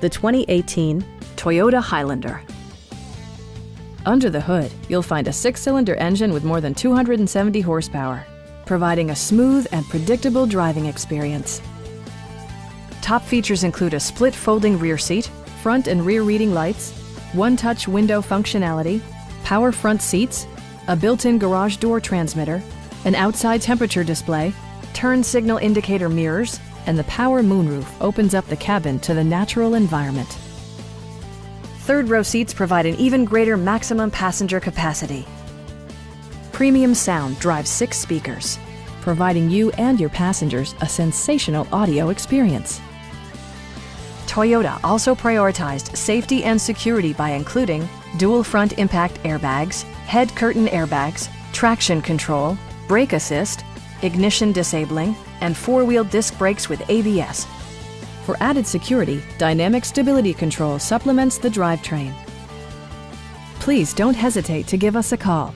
the 2018 Toyota Highlander. Under the hood, you'll find a 6-cylinder engine with more than 270 horsepower, providing a smooth and predictable driving experience. Top features include a split folding rear seat, front and rear reading lights, one-touch window functionality, power front seats, a built-in garage door transmitter, an outside temperature display, turn signal indicator mirrors, and the power moonroof opens up the cabin to the natural environment. Third-row seats provide an even greater maximum passenger capacity. Premium sound drives 6 speakers, providing you and your passengers a sensational audio experience. Toyota also prioritized safety and security by including dual front impact airbags, head curtain airbags, traction control, brake assist, ignition disabling, and 4-wheel disc brakes with ABS. For added security, dynamic stability control supplements the drivetrain. Please don't hesitate to give us a call.